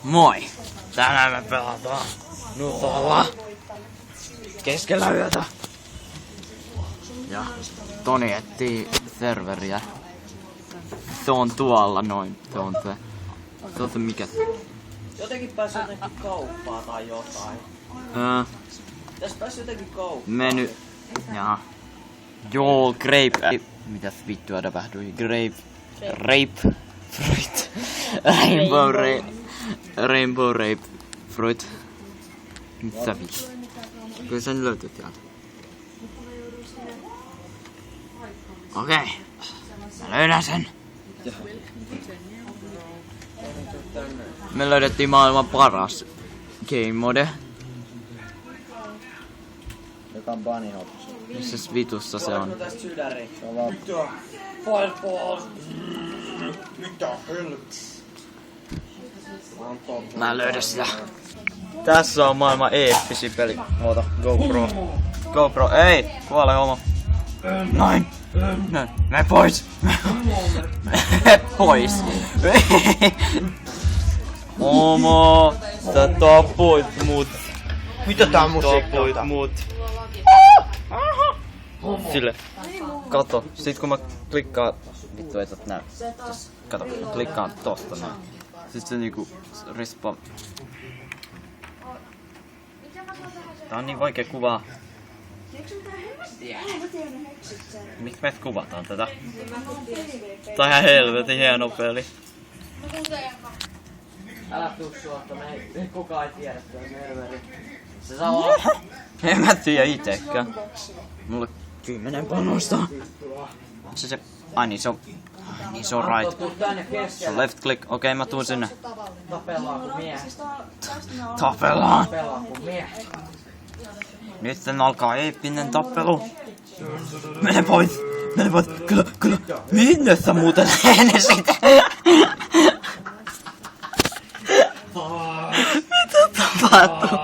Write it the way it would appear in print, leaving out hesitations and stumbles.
Moi! Tänään me pelataan Nutolla keskellä yötä. Ja Toni etsii serveriä. Se on tuolla noin. Se on se mikä? Jotenkin pääsi jotenkin kauppaa tai jotain. Tässä pääsi jotenkin kauppaa. Meny. Jaha. Joo, grape. Mitäs vittua tapahtui? Rape fruit. Rainbow rape fruit. Mitä vittu? Kyllä sen löytyy täältä. Okei. Mä löydän sen. Me löydettiin maailman paras game mode. Joka on bunny hops. Missäs vitussa se on? Tästä sydäri. Mitä? Fireball! Mitä helvetti? Mä en löydä sitä. Tässä on maailman eeppisin peli. Oota, GoPro. GoPro, ei! Kuole homo. Noin! Mene pois! Mene pois! Homo! Sä tapoit mut! Mitä tää musiikki Tapoit mut! Sille. Kato. Sit kun mä klikkaan... Vittu ei tot näy. Kato, mä klikkaan tosta näin. Sit se niinku respawn. Tää on niin vaikea kuvaa. Miksi me kuvataan tätä? Tää on ihan helvetin hieno peli. Älä tuu suotta, me kukaan ei tiedä tuo serveri. Se saa olla. En mä tiedä itekään. Mulla 10 panosta. Se ai niin se on... Niin se on right. Tuu tänne Se keskelle. on left click. Okei, mä tuun sinne. Tapellaan kuin miehet. Tapellaan. Tapellaan kuin miehet. Nyt sen alkaa eeppinen tappelu. Mene pois! Mene pois! Kyllä! Minne sä muuten lensit? Mitä tapahtuu?